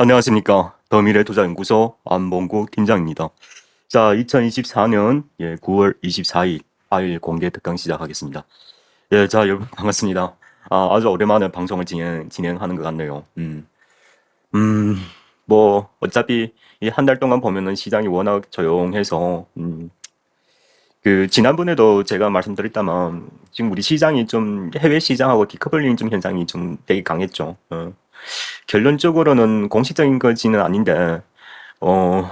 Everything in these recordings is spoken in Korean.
안녕하십니까. 더미래투자연구소 안봉국 팀장입니다. 자, 2024년 9월 24일 화요일 공개 특강 시작하겠습니다. 예, 자, 여러분 반갑습니다. 아주 오랜만에 방송을 진행하는 것 같네요. 음, 뭐 어차피 이 한 달 동안 보면은 시장이 워낙 조용해서 그 지난번에도 제가 말씀드렸다만 지금 우리 시장이 좀 해외 시장하고 디커플링 좀 현상이 좀 되게 강했죠. 결론적으로는 공식적인 거지는 아닌데 어,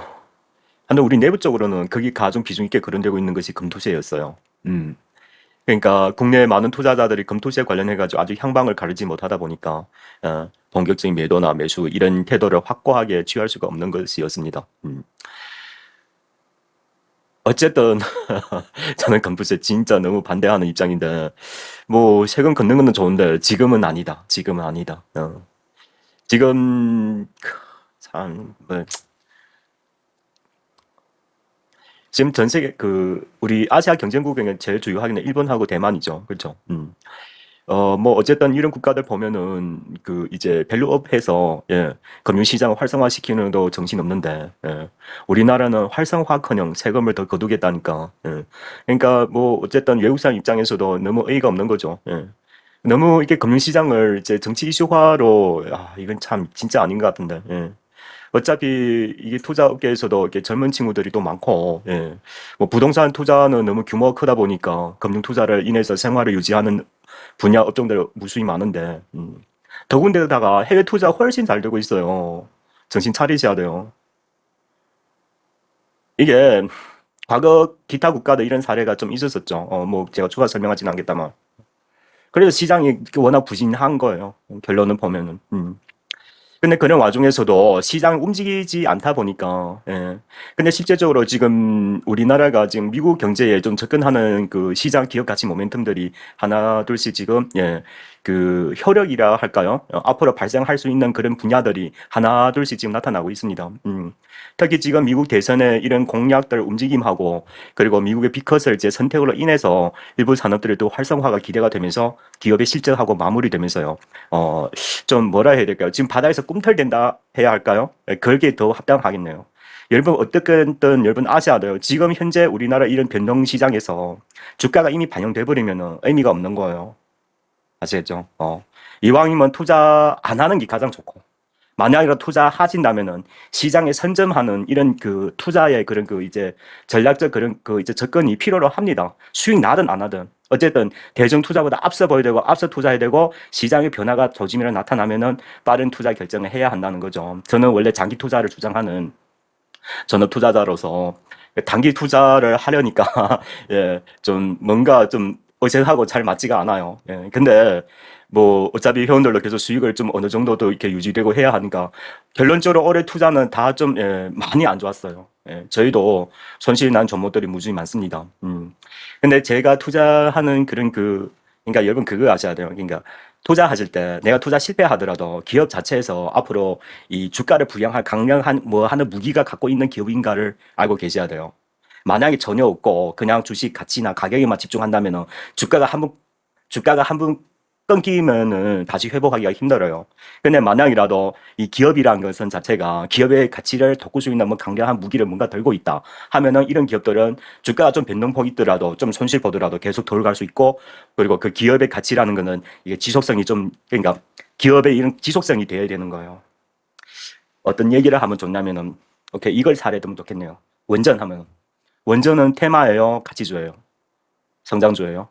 근데 우리 내부적으로는 거기 가장 비중 있게 거론되고 있는 것이 금토세였어요. 그러니까 국내 많은 투자자들이 금토세 관련해가지고 아직 향방을 가르지 못하다 보니까 본격적인 매도나 매수 이런 태도를 확고하게 취할 수가 없는 것이었습니다. 어쨌든 저는 금토세 진짜 너무 반대하는 입장인데 뭐 세금 걷는 건 좋은데 지금은 아니다. 지금은 아니다. 지금 참 뭐, 지금 전 세계 우리 아시아 경쟁국에는 제일 주요하긴 일본하고 대만이죠. 그렇죠. 뭐 어쨌든 이런 국가들 보면은 이제 밸류업해서 금융시장을 활성화시키는 도 정신 없는데 우리나라는 활성화커녕 세금을 더 거두겠다니까. 그러니까 뭐 어쨌든 외국산 입장에서도 너무 의의가 없는 거죠. 너무 이렇게 금융시장을 이제 정치 이슈화로 이건 참 진짜 아닌 것 같은데. 어차피 이게 투자 업계에서도 이렇게 젊은 친구들이 또 많고, 뭐 부동산 투자는 너무 규모가 크다 보니까 금융 투자를 인해서 생활을 유지하는 분야 업종들 무수히 많은데, 더군다나 해외 투자 훨씬 잘 되고 있어요. 정신 차리셔야 돼요. 이게 과거 기타 국가도 이런 사례가 좀 있었었죠. 뭐 제가 추가 설명하지는 않겠다만. 그래서 시장이 워낙 부진한 거예요. 결론을 보면은. 근데 그런 와중에서도 시장 움직이지 않다 보니까, 근데 실제적으로 지금 우리나라가 지금 미국 경제에 좀 접근하는 그 시장 기업 가치 모멘텀들이 하나, 둘씩 지금, 그 효력이라 할까요? 앞으로 발생할 수 있는 그런 분야들이 하나, 둘씩 지금 나타나고 있습니다. 특히 지금 미국 대선의 이런 공약들 움직임하고, 그리고 미국의 비컷을 이제 선택으로 인해서 일부 산업들이 또 활성화가 기대가 되면서 기업의 실적하고 마무리되면서요. 좀 뭐라 해야 될까요? 지금 바다에서 꿈틀댄다 해야 할까요? 그게 더 합당하겠네요. 여러분 어떻게든 여러분 아셔야 돼요. 지금 현재 우리나라 이런 변동 시장에서 주가가 이미 반영돼 버리면 의미가 없는 거예요. 아시겠죠? 이왕이면 투자 안 하는 게 가장 좋고 만약에 투자하신다면은 시장에 선점하는 이런 그 투자의 그런 그 이제 전략적 그런 그 이제 접근이 필요로 합니다. 수익 나든 안 하든. 어쨌든 대중 투자보다 앞서 보여야 되고 앞서 투자해야 되고 시장의 변화가 조짐이라 나타나면은 빠른 투자 결정을 해야 한다는 거죠. 저는 원래 장기 투자를 주장하는 전업 투자자로서 단기 투자를 하려니까 좀 뭔가 좀 어색하고 잘 맞지가 않아요. 근데 뭐 어차피 회원들로 계속 수익을 좀 어느 정도도 이렇게 유지되고 해야 하니까 결론적으로 올해 투자는 다 좀 많이 안 좋았어요. 저희도 손실 난 종목들이 무지히 많습니다. 근데 제가 투자하는 그런 그러니까 여러분 그거 아셔야 돼요. 그러니까 투자하실 때 내가 투자 실패하더라도 기업 자체에서 앞으로 이 주가를 부양할 강력한 뭐 하는 무기가 갖고 있는 기업인가를 알고 계셔야 돼요. 만약에 전혀 없고 그냥 주식 가치나 가격에만 집중한다면은 주가가 한번 끊기면은 다시 회복하기가 힘들어요. 근데 만약이라도 이 기업이라는 것은 자체가 기업의 가치를 돋굴 수 있는 뭐 강력한 무기를 뭔가 들고 있다 하면은 이런 기업들은 주가가 좀 변동폭 있더라도 좀 손실 보더라도 계속 돌아갈 수 있고 그리고 그 기업의 가치라는 거는 이게 지속성이 좀 그러니까 기업의 이런 지속성이 돼야 되는 거예요. 어떤 얘기를 하면 좋냐면은 오케이 이걸 사례 들면 좋겠네요. 원전은 테마예요, 가치주예요, 성장주예요.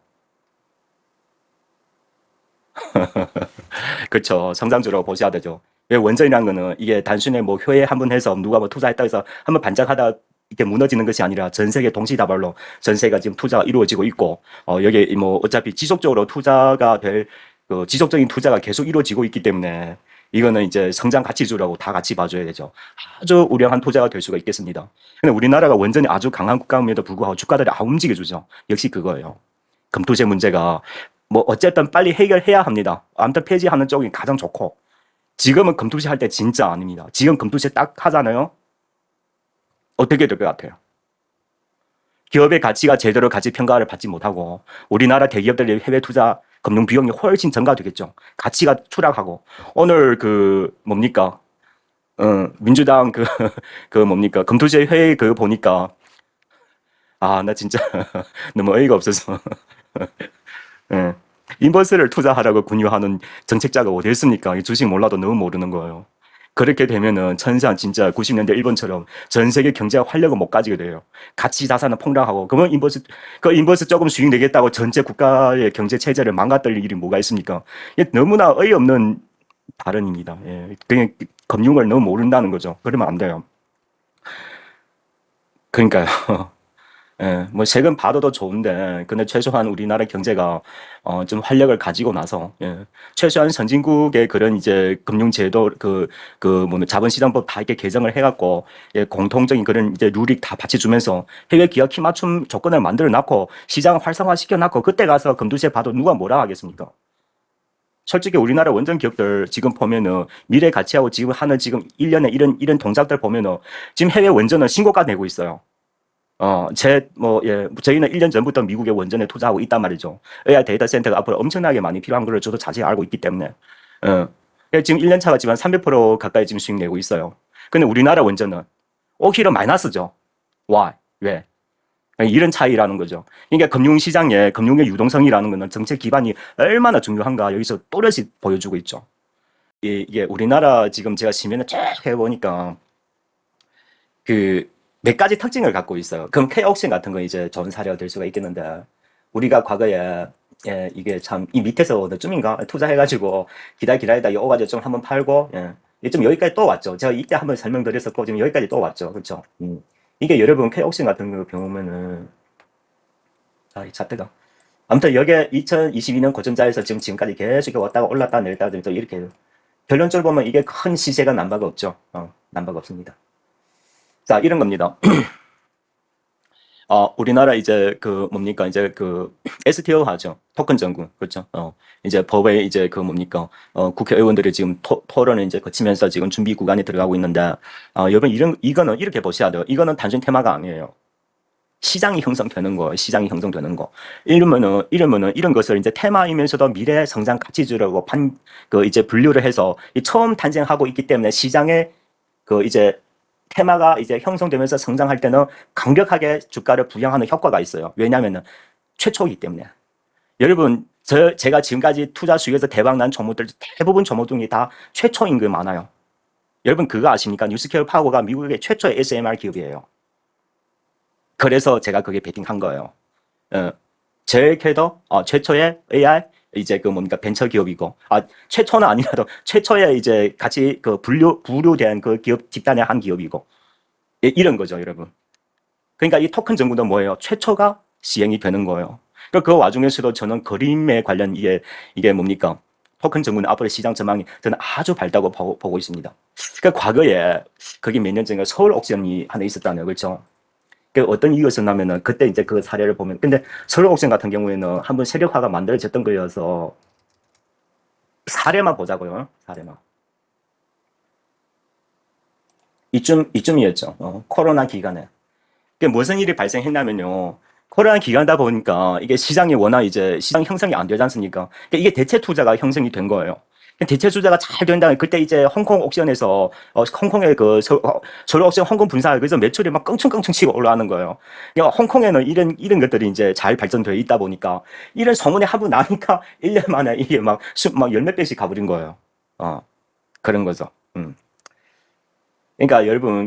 그렇죠. 성장주로 보셔야 되죠. 왜 원전이라는 거는 이게 단순히 뭐 효에 한 번 해서 누가 뭐 투자했다 해서 한 번 반짝하다 이렇게 무너지는 것이 아니라 전 세계 동시다발로 전 세계가 지금 투자가 이루어지고 있고 여기 뭐 어차피 지속적으로 투자가 될 그 지속적인 투자가 계속 이루어지고 있기 때문에 이거는 이제 성장 가치주라고 다 같이 봐줘야 되죠. 아주 우량한 투자가 될 수가 있겠습니다. 근데 우리나라가 원전이 아주 강한 국가임에도 불구하고 주가들이 안 움직여주죠. 역시 그거예요. 금토세 문제가 뭐 어쨌든 빨리 해결해야 합니다. 아무튼 폐지하는 쪽이 가장 좋고 지금은 금투시 할 때 진짜 아닙니다. 지금 금투시 딱 하잖아요. 어떻게 될 것 같아요? 기업의 가치가 제대로 가치 평가를 받지 못하고 우리나라 대기업들의 해외 투자 금융 비용이 훨씬 증가되겠죠. 가치가 추락하고 오늘 그 뭡니까? 민주당 그 뭡니까 금토제 회의 그거 보니까 아 나 진짜 너무 어이가 없어서 예. 인버스를 투자하라고 권유하는 정책자가 어디 있습니까? 이 주식 몰라도 너무 모르는 거예요. 그렇게 되면은 천상 진짜 90년대 일본처럼 전 세계 경제가 활력을 못 가지게 돼요. 가치 자산은 폭락하고 그러면 인버스 조금 수익 내겠다고 전체 국가의 경제 체제를 망가뜨릴 일이 뭐가 있습니까? 이게 너무나 어이없는 발언입니다. 예. 그냥 금융을 너무 모른다는 거죠. 그러면 안 돼요. 그러니까요. 예, 뭐 세금 받아도 좋은데, 근데 최소한 우리나라 경제가 좀 활력을 가지고 나서 최소한 선진국의 그런 이제 금융제도 뭐냐 자본시장법 다 이렇게 개정을 해갖고 공통적인 그런 이제 룰이 다 받쳐주면서 해외 기업 키 맞춤 조건을 만들어 놨고 시장을 활성화 시켜놨고 그때 가서 금두세 봐도 누가 뭐라 하겠습니까? 솔직히 우리나라 원전 기업들 지금 보면은 미래 가치하고 지금 하는 지금 1년에 이런 동작들 보면은 지금 해외 원전은 신고가 내고 있어요. 저희는 1년 전부터 미국의 원전에 투자하고 있단 말이죠. AI 데이터 센터가 앞으로 엄청나게 많이 필요한 걸 저도 자세히 알고 있기 때문에. 지금 1년 차가 지금 300% 가까이 지금 수익 내고 있어요. 근데 우리나라 원전은 오히려 마이너스죠. Why? 왜? 이런 차이라는 거죠. 그러니까 금융시장의 금융의 유동성이라는 것은 정책 기반이 얼마나 중요한가 여기서 또렷이 보여주고 있죠. 이게 우리나라 지금 제가 시면을 쭉 해보니까 몇 가지 특징을 갖고 있어요. 그럼 K옥신 같은 건 이제 좋은 사례가 될 수가 있겠는데, 우리가 과거에, 이게 참, 이 밑에서 어느쯤인가? 투자해가지고, 기다리다 오가지고 좀 한번 팔고, 좀 여기까지 또 왔죠. 제가 이때 한번 설명드렸었고, 지금 여기까지 또 왔죠. 그렇죠? 이게 여러분, K옥신 같은 거 경우면은, 이 차트가. 아무튼 여기에 2022년 고점자에서 지금까지 계속 왔다가 올랐다 내렸다 좀 이렇게. 결론적으로 보면 이게 큰 시세가 난 바가 없죠. 난 바가 없습니다. 자, 이런 겁니다. 우리나라 이제 뭡니까 이제 STO 하죠. 토큰 정군 그렇죠. 이제 법에 이제 국회의원들이 지금 토론을 이제 거치면서 지금 준비 구간에 들어가고 있는데, 여러분 이거는 이렇게 보셔야 돼요. 이거는 단순 테마가 아니에요. 시장이 형성되는 거, 시장이 형성되는 거. 이러면은 이런 것을 이제 테마이면서도 미래 성장 가치주라고 이제 분류를 해서 처음 탄생하고 있기 때문에 시장에 이제 테마가 이제 형성되면서 성장할 때는 강력하게 주가를 부양하는 효과가 있어요. 왜냐하면 최초이기 때문에. 여러분, 제가 지금까지 투자 수익에서 대박난 종목들 대부분 종목 중에 다 최초인 게 많아요. 여러분 그거 아십니까? 뉴스케어 파워가 미국의 최초의 SMR 기업이에요. 그래서 제가 그게 베팅한 거예요. 제일캐도 최초의 AI 이제 벤처 기업이고, 최초는 아니라도 최초의 이제 같이 분류된 그 기업 집단의 한 기업이고, 이런 거죠, 여러분. 그러니까 이 토큰 정부는 뭐예요? 최초가 시행이 되는 거예요. 그 와중에서도 저는 그림에 관련 이게 뭡니까? 토큰 정부는 앞으로 시장 전망이 저는 아주 밝다고 보고 있습니다. 그러니까 과거에 그게 몇 년 전에 서울 옥션이 하나 있었다네요, 그렇죠? 어떤 이유였었냐면은 그때 이제 그 사례를 보면, 근데 서울 옥션 같은 경우에는 한번 세력화가 만들어졌던 거여서 사례만 보자고요. 사례만. 이쯤이었죠. 코로나 기간에. 무슨 일이 발생했냐면요. 코로나 기간이다 보니까 이게 시장이 워낙 이제 시장 형성이 안 되지 않습니까? 이게 대체 투자가 형성이 된 거예요. 대체 투자가 잘 된다면 그때 이제 홍콩 옥션에서 홍콩의 서울 옥션 홍콩 분사 그래서 매출이 막 껑충껑충 치고 올라가는 거예요. 그러니까 홍콩에는 이런 것들이 이제 잘 발전되어 있다 보니까 이런 소문이 한번 나니까 1년 만에 이게 막 열몇 배씩 가버린 거예요. 그런 거죠. 그러니까 여러분,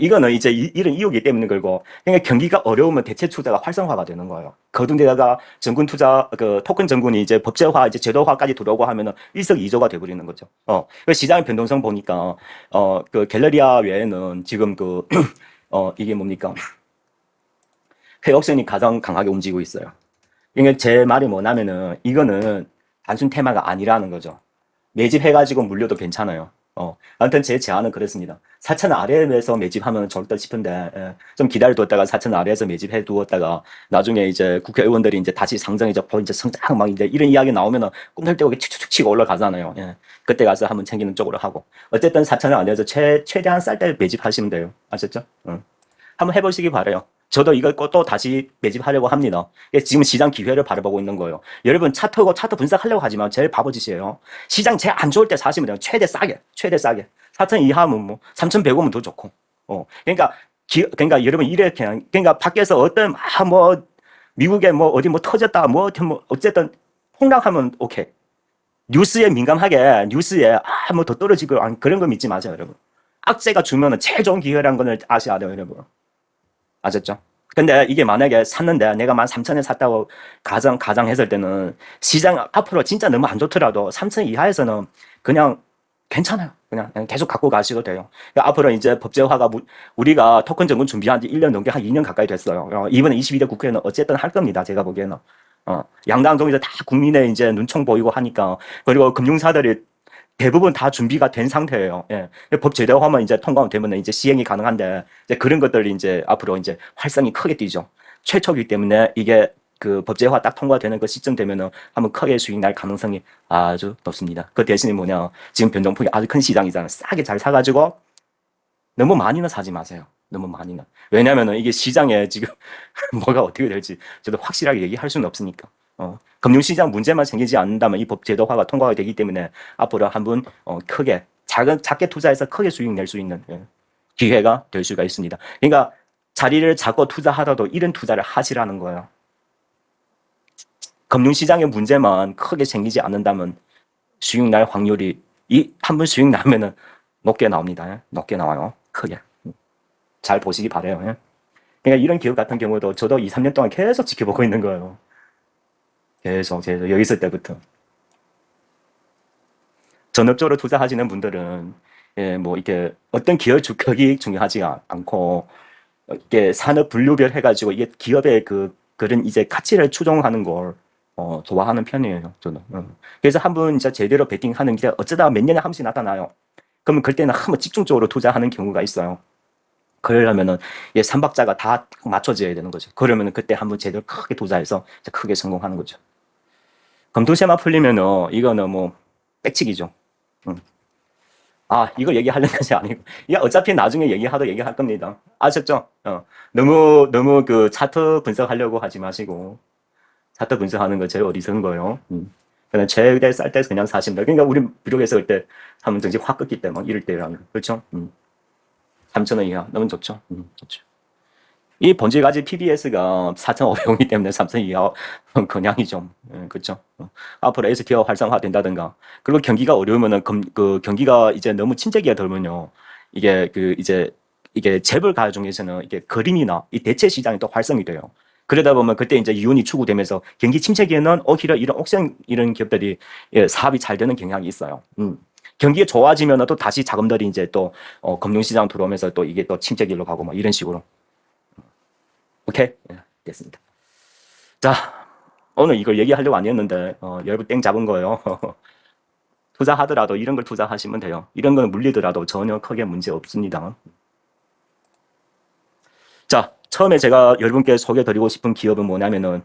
이거는 이제 이런 이유기 때문에 그러고, 그러니까 경기가 어려우면 대체 투자가 활성화가 되는 거예요. 거둔데다가 정군 투자, 토큰 정군이 이제 법제화, 이제 제도화까지 들어오고 하면은 일석이조가 돼버리는 거죠. 그 시장의 변동성 보니까, 갤러리아 외에는 지금 이게 뭡니까? 회옥선이 가장 강하게 움직이고 있어요. 그러니까 제 말이 뭐냐면은, 이거는 단순 테마가 아니라는 거죠. 매집해가지고 물려도 괜찮아요. 아무튼 제 제안은 그렇습니다. 4천 아래에서 매집하면 좋을까 싶은데, 좀 기다려뒀다가 4천 아래에서 매집해 두었다가, 나중에 이제 국회의원들이 이제 다시 상장이죠. 이제 성장 막 이제 이런 이야기 나오면은 꿈틀 때 칙칙칙 치고 올라가잖아요. 그때 가서 한번 챙기는 쪽으로 하고. 어쨌든 4천 아래에서 최대한 쌀 때 매집하시면 돼요. 아셨죠? 한번 해보시기 바래요. 저도 이걸 또 다시 매집하려고 합니다. 지금 시장 기회를 바라보고 있는 거예요. 여러분 차트 분석하려고 하지만 제일 바보짓이에요. 시장 제일 안 좋을 때 사시면 돼요. 최대 싸게. 4천 이하면 뭐 3,100원은 더 좋고. 그러니까 그러니까 여러분 이래 그냥 그러니까 밖에서 어떤 뭐 미국에 뭐 어디 뭐 터졌다 뭐 어쨌든 폭락하면 오케이. 뉴스에 민감하게 뉴스에 뭐 더 떨어지고 그런 거 믿지 마세요, 여러분. 악재가 주면은 제일 좋은 기회라는 걸 아셔야 돼요, 여러분. 아셨죠? 근데 이게 만약에 샀는데 내가 13,000에 샀다고 가정했을 때는 시장 앞으로 진짜 너무 안 좋더라도 3,000 이하에서는 그냥 괜찮아요. 그냥 계속 갖고 가셔도 돼요. 그러니까 앞으로 이제 법제화가 우리가 토큰 정권 준비한 지 1년 넘게 한 2년 가까이 됐어요. 이번에 22대 국회는 어쨌든 할 겁니다. 제가 보기에는. 양당 동의서 다 국민의 이제 눈총 보이고 하니까. 그리고 금융사들이 대부분 다 준비가 된 상태예요. 예. 법 제도화만 이제 통과되면 이제 시행이 가능한데 이제 그런 것들이 이제 앞으로 이제 활성이 크게 뛰죠. 최초이기 때문에 이게 그 법제화 딱 통과되는 그 시점 되면은 한번 크게 수익 날 가능성이 아주 높습니다. 그 대신에 뭐냐 지금 변동폭이 아주 큰 시장이잖아요. 싸게 잘 사가지고 너무 많이는 사지 마세요. 너무 많이는. 왜냐면은 이게 시장에 지금 뭐가 어떻게 될지 저도 확실하게 얘기할 수는 없으니까. 금융시장 문제만 생기지 않는다면 이 법 제도화가 통과가 되기 때문에 앞으로 한번 크게 작게 투자해서 크게 수익 낼 수 있는 기회가 될 수가 있습니다. 그러니까 자리를 잡고 투자하더라도 이런 투자를 하시라는 거예요. 금융시장의 문제만 크게 생기지 않는다면 수익 날 확률이 한번 수익 나면은 높게 나옵니다. 높게 나와요. 크게. 잘 보시기 바래요. 그러니까 이런 기업 같은 경우도 저도 2, 3년 동안 계속 지켜보고 있는 거예요. 계속 여기 있을 때부터. 전업적으로 투자하시는 분들은 뭐 이게 어떤 기업 주격이 중요하지 않고 이게 산업 분류별 해가지고 이게 기업의 그런 이제 가치를 추종하는 걸 좋아하는 편이에요. 저는. 그래서 한번 이제 제대로 베팅하는 게 어쩌다가 몇 년에 한 번씩 나타나요. 그러면 그때는 한번 집중적으로 투자하는 경우가 있어요. 그러려면은 삼박자가 다 맞춰져야 되는 거죠. 그러면은 그때 한번 제대로 크게 투자해서 크게 성공하는 거죠. 검토세만 풀리면은 이거는 뭐 빽치기죠. 이거 얘기하려는 것이 아니고 이게 어차피 나중에 얘기할 겁니다. 아셨죠? 너무 그 차트 분석하려고 하지 마시고 차트 분석하는 거 제일 어리석은 거예요. 그냥 최대 쌀 때 그냥 사시면 돼요. 그러니까 우리 비록에서 그때 하면 정지 확 꺾일 때 막 이럴 때라는 거. 그렇죠? 3,000원 이하 너무 좋죠. 좋죠. 이 본질가지 PBS가 4,500원이기 때문에 3,000원 이하 그냥이 좀 그렇죠. 앞으로 STO 활성화 된다든가 그리고 경기가 어려우면은 그 경기가 이제 너무 침체기가 들면요 이게 이게 재벌 가족 중에서는 이게 그림이나 이 대체 시장이 또 활성이 돼요. 그러다 보면 그때 이제 이윤이 추구되면서 경기 침체기에는 오히려 이런 옥션 이런 기업들이 사업이 잘 되는 경향이 있어요. 경기가 좋아지면 또 다시 자금들이 이제 또 금융시장 들어오면서 또 이게 또 침체기로 가고 뭐 이런 식으로. 오케이? 됐습니다. 자, 오늘 이걸 얘기하려고 아니었는데 여러분 땡 잡은 거예요. 투자하더라도 이런 걸 투자하시면 돼요. 이런 건 물리더라도 전혀 크게 문제 없습니다. 자, 처음에 제가 여러분께 소개드리고 싶은 기업은 뭐냐면은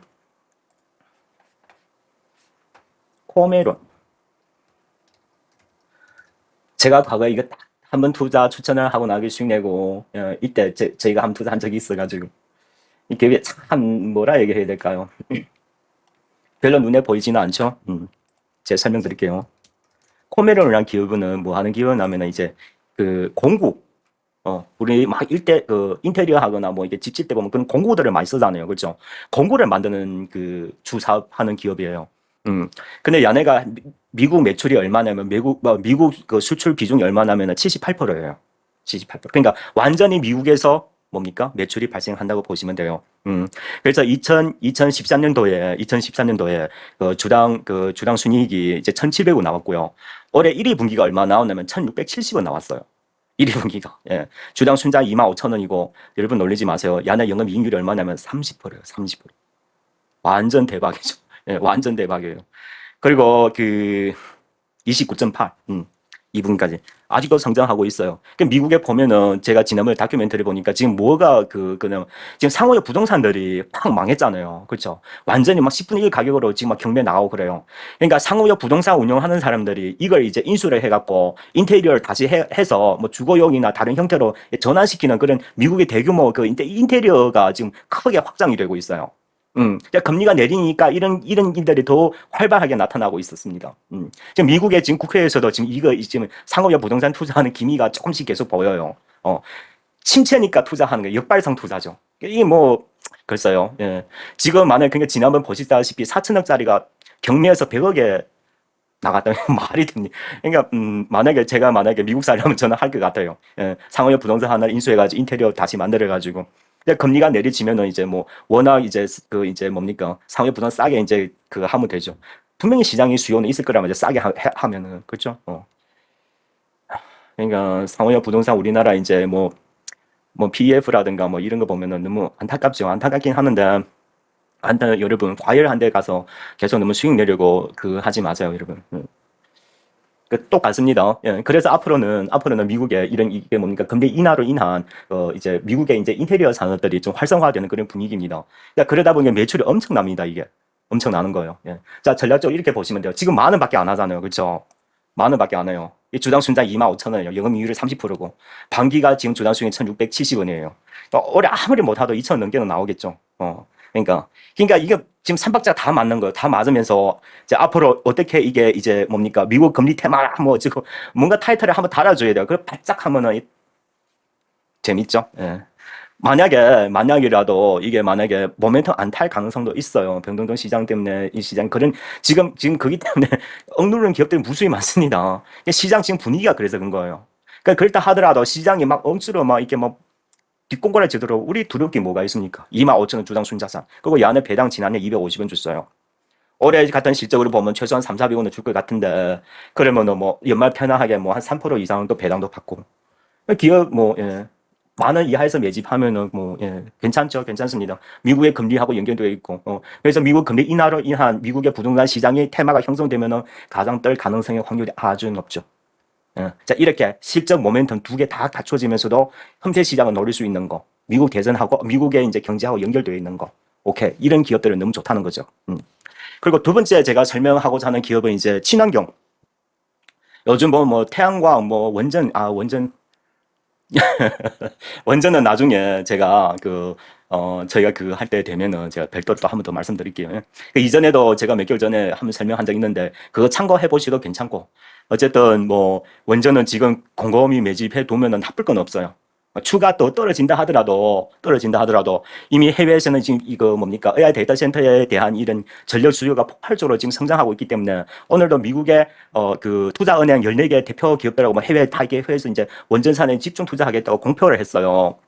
코메론. 제가 과거에 이거 딱 한번 투자 추천을 하고 나기 수익 내고 이때 저희가 한번 투자한 적이 있어가지고 이 기업이 참 뭐라 얘기해야 될까요? 별로 눈에 보이지는 않죠. 제가 설명드릴게요. 코메론이라는 기업은 뭐 하는 기업이냐면 이제 그 공구 우리 막 인테리어 하거나 뭐 이게 집 짓 때 보면 그런 공구들을 많이 쓰잖아요. 그렇죠? 공구를 만드는 그 주 사업하는 기업이에요. 근데 얘네가 미국 매출이 얼마냐면 미국 그 수출 비중이 얼마냐면 78%예요. 78%. 그러니까 완전히 미국에서 뭡니까? 매출이 발생한다고 보시면 돼요. 그래서 2013년도에 주당 순이익이 이제 1,700원 나왔고요. 올해 1위 분기가 얼마 나왔냐면 1,670원 나왔어요. 1위 분기가. 예. 주당 순자 25,000원이고 여러분 놀리지 마세요. 야내 영업이익률이 얼마냐면 30%예요. 30%. 완전 대박이죠. 예, 완전 대박이에요. 그리고 29.8. 2분까지 아직도 성장하고 있어요. 미국에 보면은 제가 지난번에 다큐멘터리 보니까 지금 뭐가 그냥 지금 상호의 부동산들이 팍 망했잖아요. 그렇죠? 완전히 막 10분의 1 가격으로 지금 막 경매 나오고 그래요. 그러니까 상호의 부동산 운영하는 사람들이 이걸 이제 인수를 해갖고 인테리어를 다시 해서 뭐 주거용이나 다른 형태로 전환시키는 그런 미국의 대규모 인테리어가 지금 크게 확장이 되고 있어요. 그러니까 금리가 내리니까 이런 일들이 더 활발하게 나타나고 있었습니다. 지금 미국의 지금 국회에서도 지금 지금 상업용 부동산 투자하는 기미가 조금씩 계속 보여요. 침체니까 투자하는 게 역발상 투자죠. 이게 뭐, 글쎄요. 예. 지금 만약에 그러니까 지난번 보시다시피 4천억짜리가 경매에서 100억에 나갔다면 말이 됩니다. 그러니까 만약에 미국 살려면 저는 할 것 같아요. 예. 상업용 부동산 하나 인수해가지고 인테리어 다시 만들어가지고. 근데 금리가 내리치면은 이제 뭐 워낙 이제 이제 뭡니까 상업용 부동산 싸게 이제 하면 되죠. 분명히 시장의 수요는 있을 거라면 이제 싸게 하면은 그렇죠. 그러니까 상업용 부동산 우리나라 이제 뭐 PEF라든가 뭐 이런 거 보면은 너무 안타깝죠. 안타깝긴 하는데 여러분 과열한 데 가서 계속 너무 수익 내려고 하지 마세요, 여러분. 똑같습니다. 예, 그래서 앞으로는 미국의 이게 뭡니까 금리 인하로 인한 이제 미국의 이제 인테리어 산업들이 좀 활성화되는 그런 분위기입니다. 그러다 보니까 매출이 엄청납니다. 이게 엄청나는 거예요. 예. 자, 전략적으로 이렇게 보시면 돼요. 지금 10,000원밖에 안 하잖아요, 그렇죠? 10,000원밖에 안 해요. 이 주당 순자 25,000원이에요. 영업이율이 30%고 반기가 지금 주당 수익이 1,670원이에요. 올해 아무리 못하도 2,000원 넘게는 나오겠죠. 그러니까 이게 지금 3박자 다 맞는 거예요. 다 맞으면서 이제 앞으로 어떻게 이게 이제 뭡니까 미국 금리 테마 뭐 지금 뭔가 타이틀을 한번 달아줘야 돼요. 그걸 바짝 하면은 재밌죠. 예. 만약이라도 이게 만약에 모멘텀 안 탈 가능성도 있어요. 변동성 시장 때문에 이 시장 지금 그기 때문에 억누르는 기업들이 무수히 많습니다. 시장 지금 분위기가 그래서 그런 거예요. 그러니까 그렇다 하더라도 시장이 막 억수로 막 이렇게 막 뒷공간에 지도록 우리 두려울 게 뭐가 있습니까? 25,000원 주당 순자산. 그리고 야는 배당 지난해 250원 줬어요. 올해 같은 실적으로 보면 최소한 3,400원은 줄 것 같은데 그러면은 뭐 연말 편안하게 뭐 한 3% 이상은 또 배당도 받고 기업 뭐 예. 10,000원 이하에서 매집하면은 뭐 예, 괜찮습니다. 미국의 금리하고 연결되어 있고 그래서 미국 금리 인하로 인한 미국의 부동산 시장의 테마가 형성되면은 가장 뜰 가능성의 확률이 아주 높죠. 자, 이렇게 실적 모멘텀 두 개 다 갖춰지면서도 흠세 시장을 노릴 수 있는 거, 미국 대선하고 미국의 이제 경제하고 연결되어 있는 거, 오케이 이런 기업들은 너무 좋다는 거죠. 그리고 두 번째 제가 설명하고자 하는 기업은 이제 친환경. 요즘 뭐 태양광, 뭐 원전은 나중에 제가 저희가 할 때 되면은 제가 별도로 또 한 번 더 말씀드릴게요. 이전에도 제가 몇 개월 전에 한번 설명한 적 있는데 그거 참고해 보시도 괜찮고 어쨌든 뭐 원전은 지금 곰곰이 매집해 두면은 나쁠 건 없어요. 추가 또 떨어진다 하더라도 이미 해외에서는 지금 이거 뭡니까 AI 데이터 센터에 대한 이런 전력 수요가 폭발적으로 지금 성장하고 있기 때문에 오늘도 미국의 투자은행 14개 대표 기업들하고 뭐 해외 타계회에서 이제 원전산에 집중 투자하겠다고 공표를 했어요.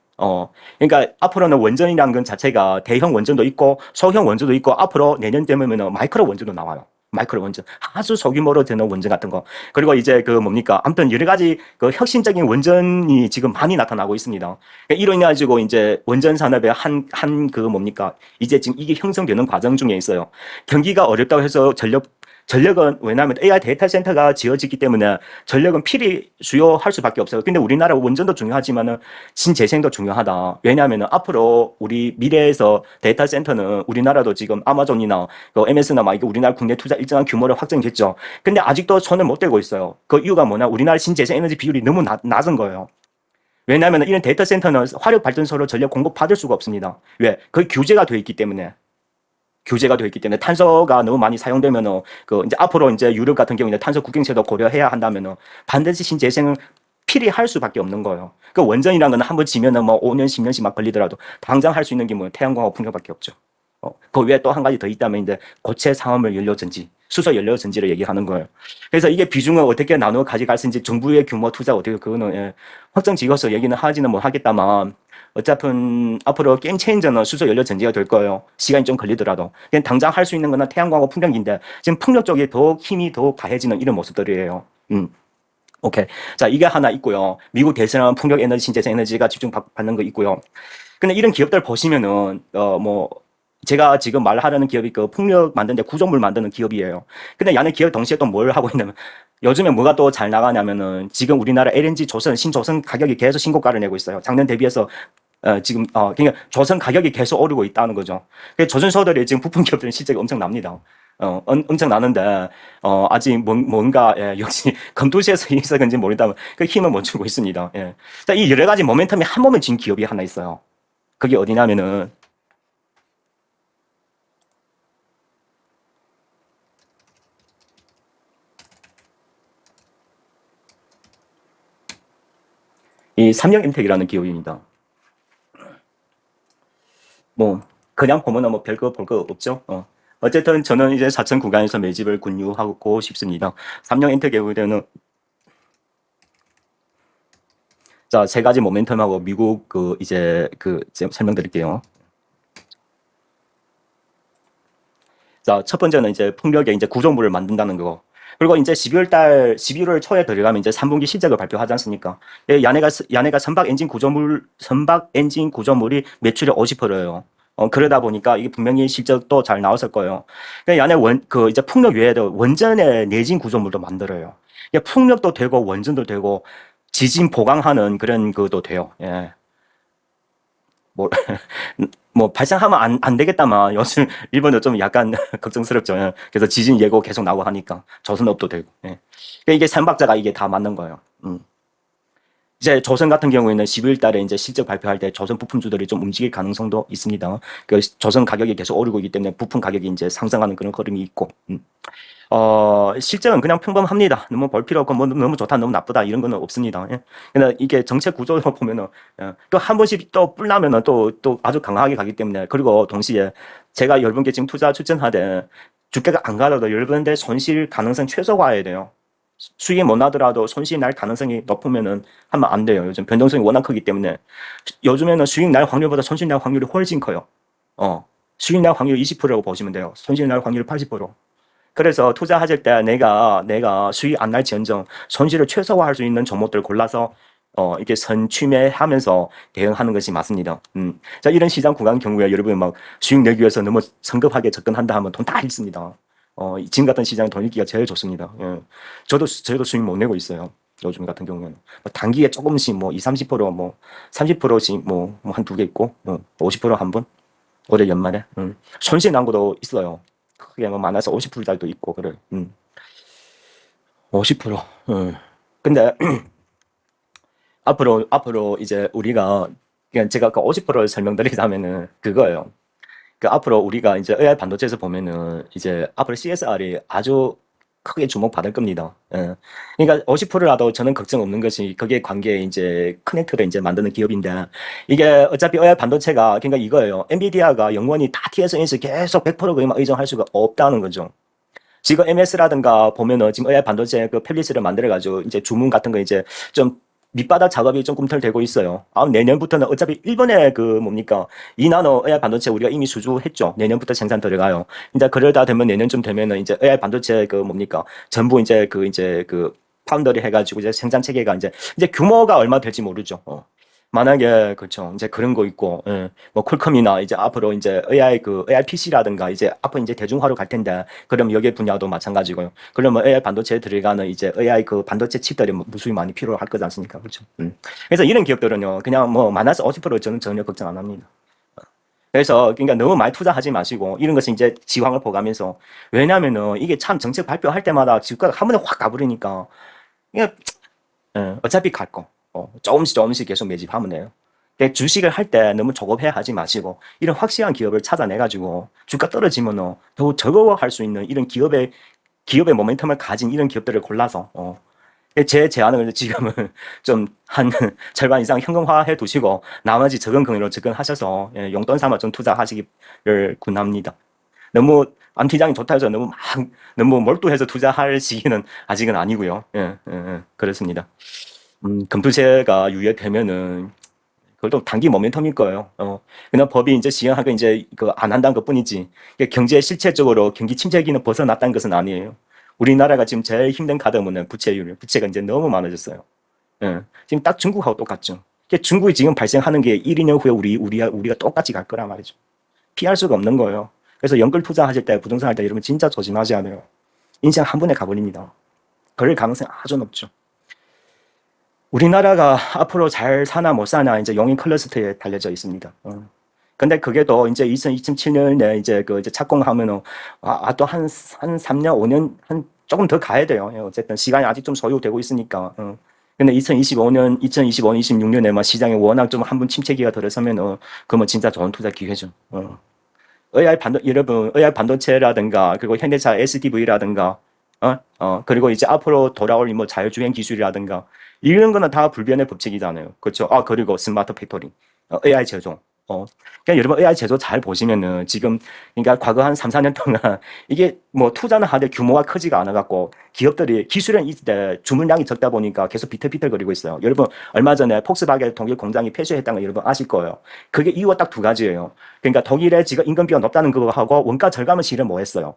그러니까 앞으로는 원전이라는 건 자체가 대형 원전도 있고 소형 원전도 있고 앞으로 내년 되면은 마이크로 원전도 나와요. 마이크로 원전 아주 소규모로 되는 원전 같은 거 그리고 이제 뭡니까 아무튼 여러 가지 혁신적인 원전이 지금 많이 나타나고 있습니다. 이로 인해 가지고 이제 원전 산업의 한 뭡니까 이제 지금 이게 형성되는 과정 중에 있어요. 경기가 어렵다고 해서 전력은 왜냐하면 AI 데이터 센터가 지어지기 때문에 전력은 필히 수요할 수밖에 없어요. 근데 우리나라 원전도 중요하지만은 신재생도 중요하다. 왜냐하면 앞으로 우리 미래에서 데이터 센터는 우리나라도 지금 아마존이나 MS나 막 우리나라 국내 투자 일정한 규모를 확정했죠. 근데 아직도 손을 못 대고 있어요. 그 이유가 뭐냐? 우리나라 신재생 에너지 비율이 너무 낮은 거예요. 왜냐하면 이런 데이터 센터는 화력 발전소로 전력 공급 받을 수가 없습니다. 왜? 거의 규제가 되어 있기 때문에. 탄소가 너무 많이 사용되면은 이제 앞으로 이제 유럽 같은 경우에 탄소 국경세도 고려해야 한다면은 반드시 신재생을 필히 할 수밖에 없는 거예요. 그 원전이라는 건 한번 지면은 뭐 5년, 10년씩 막 걸리더라도 당장 할 수 있는 게 뭐 태양광하고 풍력밖에 없죠. 그 외에 또 한 가지 더 있다면 이제 고체 상업물 연료 전지, 수소 연료 전지를 얘기하는 거예요. 그래서 이게 비중을 어떻게 나누어 가져갈 수 있는지 정부의 규모 투자 어떻게 그거는 확정 지어서 얘기는 하지는 못 하겠다만 어차피 앞으로 게임 체인저는 수소 연료 전지가 될 거예요. 시간이 좀 걸리더라도. 그냥 당장 할 수 있는 거는 태양광하고 풍력인데 지금 풍력 쪽에 더 힘이 더 가해지는 이런 모습들이에요. 오케이. 자, 이게 하나 있고요. 미국 대선은 풍력 에너지, 신재생 에너지가 집중 받는 거 있고요. 근데 이런 기업들 보시면은 뭐 제가 지금 말하려는 기업이 풍력 만드는데 구조물 만드는 기업이에요. 근데 야는 기업 동시에 또 뭘 하고 있냐면 요즘에 뭐가 또 잘 나가냐면은 지금 우리나라 LNG 신조선 가격이 계속 신고가를 내고 있어요. 작년 대비해서 지금 그러니까 조선 가격이 계속 오르고 있다는 거죠. 조선소들이 지금 부품 기업들은 실적이 엄청 납니다. 엄청 나는데 아직 뭔가 역시 검도시에서 있어 건지 모르다면 그 힘을 못 주고 있습니다. 예. 자, 이 여러 가지 모멘텀이 한 몸에 쥔 기업이 하나 있어요. 그게 어디냐면은 이 삼성엔텍이라는 기업입니다. 뭐 그냥 보면은 뭐 별거 볼 거 없죠. 어쨌든 저는 이제 4천 구간에서 매집을 권유하고 싶습니다. 삼성엔텍의 경우에는 자, 세 가지 모멘텀하고 미국 이제 설명드릴게요. 자, 첫 번째는 이제 풍력의 이제 구조물을 만든다는 거. 그리고 이제 11월 초에 들어가면 이제 3분기 실적을 발표하지 않습니까? 야네가 선박 엔진 구조물이 매출의 50%예요. 그러다 보니까 이게 분명히 실적도 잘 나왔을 거예요. 야네 이제 풍력 외에도 원전의 내진 구조물도 만들어요. 풍력도 되고 원전도 되고 지진 보강하는 그런 것도 돼요. 예. 뭐, 뭐 발생하면 안 되겠다만 요즘 일본도 좀 약간 걱정스럽죠. 예. 그래서 지진 예고 계속 나오고 하니까 조선업도 되고. 예. 그러니까 이게 삼박자가 이게 다 맞는 거예요. 이제 조선 같은 경우에는 12일 달에 이제 실적 발표할 때 조선 부품주들이 좀 움직일 가능성도 있습니다. 그 조선 가격이 계속 오르고 있기 때문에 부품 가격이 이제 상승하는 그런 흐름이 있고. 실적은 그냥 평범합니다. 너무 볼 필요 없고, 뭐, 너무 좋다, 너무 나쁘다, 이런 거는 없습니다. 예. 근데 이게 정책 구조로 보면은, 또 한 번씩 또 뿔나면은 또 아주 강하게 가기 때문에, 그리고 동시에 제가 여러분께 지금 투자 추천하되, 주가가 안 가더라도 여러분들 손실 가능성 최소화해야 돼요. 수익이 못 나더라도 손실이 날 가능성이 높으면은 하면 안 돼요. 요즘 변동성이 워낙 크기 때문에. 요즘에는 수익 날 확률보다 손실 날 확률이 훨씬 커요. 수익 날 확률 20%라고 보시면 돼요. 손실 날 확률 80%. 그래서 투자하실 때 내가 수익 안 날지언정 손실을 최소화할 수 있는 종목들 골라서 이렇게 선취매하면서 대응하는 것이 맞습니다. 자, 이런 시장 구간 경우에 여러분 막 수익 내기 위해서 너무 성급하게 접근한다 하면 돈 다 잃습니다. 지금 같은 시장에 돈 잃기가 제일 좋습니다. 예. 저도 수익 못 내고 있어요. 요즘 같은 경우에는 단기에 조금씩 뭐 20, 30%, 뭐 30%씩 뭐 한 두 개 있고 50%한 번 올해 연말에 손실 난 것도 있어요. 크게 뭐 많아서 50%달도 있고 그래. 50%. 근데 앞으로 이제 우리가 그냥 제가 그 50%를 설명드리자면은 그거예요. 그 앞으로 우리가 이제 AI 반도체에서 보면은 이제 앞으로 CSR이 아주 크게 주목받을 겁니다. 예. 그러니까 50%라도 저는 걱정 없는 것이 그게 관계에 이제 커넥터를 이제 만드는 기업인데 이게 어차피 AI 반도체가 그러니까 이거예요. 엔비디아가 영원히 다 TSMC 계속 100% 그만 의존할 수가 없다는 거죠. 지금 MS라든가 보면은 지금 AI 반도체 그 펠리스를 만들어가지고 이제 주문 같은 거 이제 좀 밑바닥 작업이 좀 꿈틀대고 있어요. 내년부터는 어차피 일본의 그 뭡니까 이 나노 AI 반도체 우리가 이미 수주했죠. 내년부터 생산 들어가요. 이제 그러다 되면 내년쯤 되면은 이제 AI 반도체 그 뭡니까 전부 이제 그 파운더리 해가지고 이제 생산 체계가 이제 규모가 얼마 될지 모르죠. 만약에 그렇죠. 이제 그런 거 있고, 예. 뭐 퀄컴이나 이제 앞으로 이제 AI PC라든가 이제 앞으로 이제 대중화로 갈 텐데, 그럼 여기 분야도 마찬가지고요. 그러면 AI 반도체에 들어가는 이제 AI 그 반도체 칩들이 무수히 많이 필요할 거지 않습니까? 그렇죠. 그래서 이런 기업들은요, 그냥 뭐 많아서 50% 저는 전혀 걱정 안 합니다. 그래서 그러니까 너무 많이 투자하지 마시고 이런 것은 이제 지황을 보가면서 왜냐면은 이게 참 정책 발표할 때마다 주가가 한 번에 확 가버리니까 이게 어차피 갈 거. 조금씩 계속 매집하면 돼요. 근데 주식을 할 때 너무 조급해 하지 마시고, 이런 확실한 기업을 찾아내가지고, 주가 떨어지면 더 적어할 수 있는 이런 기업의 모멘텀을 가진 이런 기업들을 골라서, 제 제안은 지금은 좀 한 절반 이상 현금화해 두시고, 나머지 적은 금액으로 접근하셔서, 용돈 삼아 좀 투자하시기를 권합니다. 너무 안티장이 좋다 해서 너무 몰두해서 투자할 시기는 아직은 아니고요. 그렇습니다. 금투제가 유예되면은 그것도 단기 모멘텀일 거예요. 그냥 법이 이제 시행하고 이제 그 안 한다는 것뿐이지. 경제 실체적으로 경기 침체기는 벗어났다는 것은 아니에요. 우리나라가 지금 제일 힘든 카드는 부채가 이제 너무 많아졌어요. 지금 딱 중국하고 똑같죠. 중국이 지금 발생하는 게 1, 2년 후에 우리가 똑같이 갈 거란 말이죠. 피할 수가 없는 거예요. 그래서 연끌 투자하실 때 부동산 할 때 여러분 진짜 조심하셔야 돼요. 인생 한 번에 가버립니다. 그럴 가능성이 아주 높죠. 우리나라가 앞으로 잘 사나 못 사나 이제 용인 클러스터에 달려져 있습니다. 근데 그게 또 이제 2027년에 이제 이제 착공하면은 또 한 3년, 5년 조금 더 가야 돼요. 어쨌든 시간이 아직 좀 소요되고 있으니까. 근데 2025년, 26년에 막 시장에 워낙 좀 한 번 침체기가 들어서면은 그러면 진짜 좋은 투자 기회죠. 여러분 AI 반도체라든가 그리고 현대차 SDV라든가 그리고 이제 앞으로 돌아올 뭐 자율주행 기술이라든가 이런 거는 다 불변의 법칙이잖아요. 그렇죠? 그리고 스마트 팩토리, AI 제조. 그러니까 여러분 AI 제조 잘 보시면은 지금 그러니까 과거 한 3, 4년 동안 이게 뭐 투자는 하되 규모가 크지가 않아 갖고 기업들이 기술은 있을 주문량이 적다 보니까 계속 비틀비틀거리고 있어요. 여러분 얼마 전에 폭스바겐 독일 공장이 폐쇄했다는 거 여러분 아실 거예요. 그게 이유가 딱 두 가지예요. 그러니까 독일에 지금 인건비가 높다는 거 하고 원가 절감을 실은 뭐 했어요.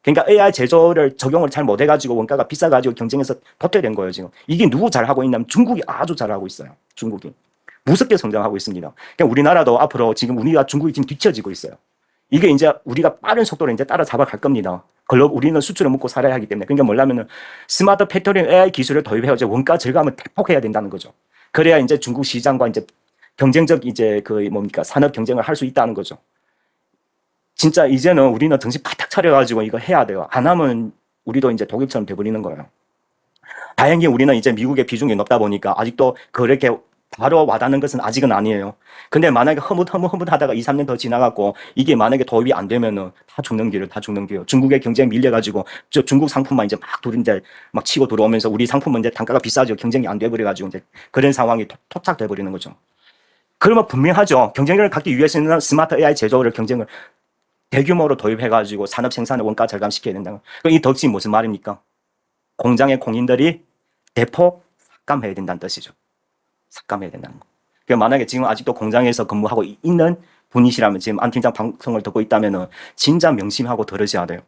그러니까 AI 제조를 적용을 잘 못해가지고 원가가 비싸가지고 경쟁에서 도태된 거예요, 지금. 이게 누구 잘하고 있냐면 중국이 아주 잘하고 있어요. 중국이. 무섭게 성장하고 있습니다. 그러니까 우리나라도 앞으로 지금 우리가 중국이 지금 뒤처지고 있어요. 이게 이제 우리가 빠른 속도로 이제 따라잡아 갈 겁니다. 우리는 수출을 먹고 살아야 하기 때문에. 그러니까 뭐냐면은 스마트 팩토링 AI 기술을 도입해서 원가 절감을 대폭해야 된다는 거죠. 그래야 이제 중국 시장과 이제 경쟁적 이제 그 뭡니까 산업 경쟁을 할 수 있다는 거죠. 진짜 이제는 우리는 정신 바짝 차려가지고 이거 해야 돼요. 안 하면 우리도 이제 독일처럼 돼버리는 거예요. 다행히 우리는 이제 미국의 비중이 높다 보니까 아직도 그렇게 바로 와닿는 것은 아직은 아니에요. 근데 만약에 허뭇 하다가 2, 3년 더 지나갖고 이게 만약에 도입이 안 되면은 다 죽는 길을. 중국의 경쟁에 밀려가지고 저 중국 상품만 이제 막 이제 막 치고 들어오면서 우리 상품은 이제 단가가 비싸죠. 경쟁이 안 돼버려가지고 이제 그런 상황이 토착돼 버리는 거죠. 그러면 분명하죠. 경쟁력을 갖기 위해서는 스마트 AI 제조를 경쟁을 대규모로 도입해가지고 산업 생산의 원가 절감시켜야 된다는 거. 이 덕지 무슨 말입니까? 공장의 공인들이 대폭 삭감해야 된다는 뜻이죠. 삭감해야 된다는 거. 그러니까 만약에 지금 아직도 공장에서 근무하고 있는 분이시라면 지금 안 팀장 방송을 듣고 있다면은 진짜 명심하고 들으셔야 돼요.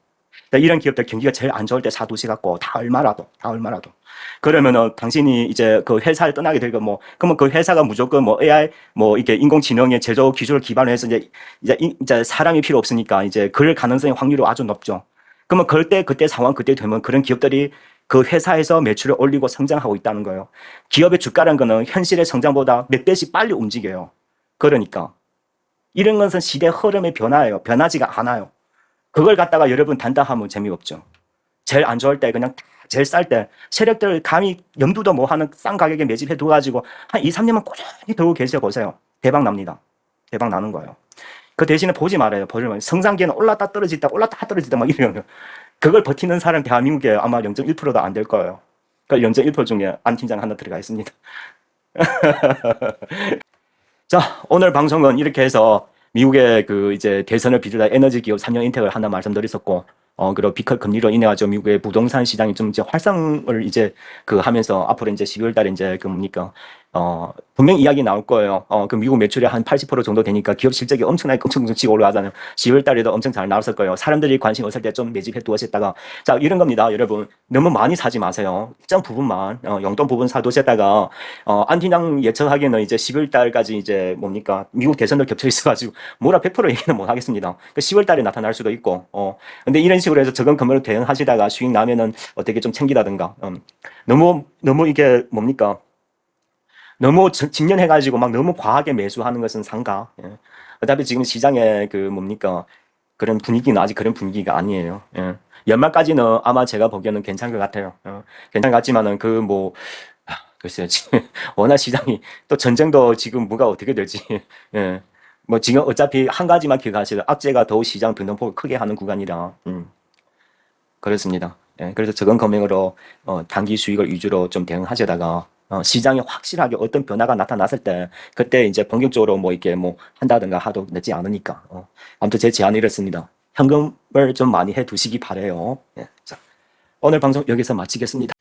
그러니까 이런 기업들 경기가 제일 안 좋을 때 사두시갖고 다 얼마라도. 그러면은 당신이 이제 그 회사를 떠나게 되고 뭐 그러면 그 회사가 무조건 뭐 AI 뭐 이렇게 인공지능의 제조 기술을 기반으로 해서 이제 사람이 필요 없으니까 이제 그럴 가능성의 확률이 아주 높죠. 그러면 그때 상황 그때 되면 그런 기업들이 그 회사에서 매출을 올리고 성장하고 있다는 거예요. 기업의 주가라는 거는 현실의 성장보다 몇 배씩 빨리 움직여요. 그러니까 이런 것은 시대 흐름의 변화예요. 변하지가 않아요. 그걸 갖다가 여러분 단다하면 재미없죠. 제일 안 좋을 때 그냥 제일 쌀 때 세력들 감히 염두도 뭐 하는 싼 가격에 매집해 두가지고 한 2, 3년만 꾸준히 들고 계셔 보세요. 대박 납니다. 대박 나는 거예요. 그 대신에 보지 말아요. 성장기에는 올랐다 떨어졌다 막 이러면 그걸 버티는 사람 대한민국에 아마 0.1%도 안 될 거예요. 그러니까 0.1% 중에 안 팀장 하나 들어가 있습니다. 자, 오늘 방송은 이렇게 해서 미국의 그 이제 대선을 비롯한 에너지 기업 3년 인택을 하나 말씀드렸었고, 그리고 비컷 금리로 인해 가지고 미국의 부동산 시장이 좀 이제 활성을 이제 그 하면서 앞으로 이제 12월 달에 이제 그 뭡니까, 분명 이야기 나올 거예요. 그 미국 매출이 한 80% 정도 되니까 기업 실적이 엄청 치고 올라가잖아요. 10월 달에도 엄청 잘 나왔을 거예요. 사람들이 관심 없을 때 좀 매집해 두었다가 자, 이런 겁니다. 여러분. 너무 많이 사지 마세요. 일정 부분만, 용돈 부분 사두셨다가, 안티낭 예측하기에는 이제 10월 달까지 이제 뭡니까, 미국 대선도 겹쳐 있어가지고, 뭐라 100% 얘기는 못 하겠습니다. 10월 달에 나타날 수도 있고, 근데 이런 식으로 해서 적은 금액으로 대응하시다가 수익 나면은 어떻게 좀 챙기다든가, 너무 이게 뭡니까, 너무 직련해가지고 막 너무 과하게 매수하는 것은 상가. 예. 어차피 지금 시장에 그 뭡니까 그런 분위기는 아직 그런 분위기가 아니에요. 예. 연말까지는 아마 제가 보기에는 괜찮을 것 같아요. 괜찮을 것 같지만은 그 뭐 글쎄요 지금 워낙 시장이 또 전쟁도 지금 뭐가 어떻게 될지. 예. 뭐 지금 어차피 한 가지만 기억하시죠. 악재가 더욱 시장 변동폭을 크게 하는 구간이라. 그렇습니다. 예. 그래서 적은 금액으로 단기 수익을 위주로 좀 대응하시다가. 시장에 확실하게 어떤 변화가 나타났을 때 그때 이제 본격적으로 뭐 이렇게 뭐 한다든가 하도 늦지 않으니까 아무튼 제 제안이 이렇습니다. 현금을 좀 많이 해 두시기 바래요. 예. 자, 오늘 방송 여기서 마치겠습니다.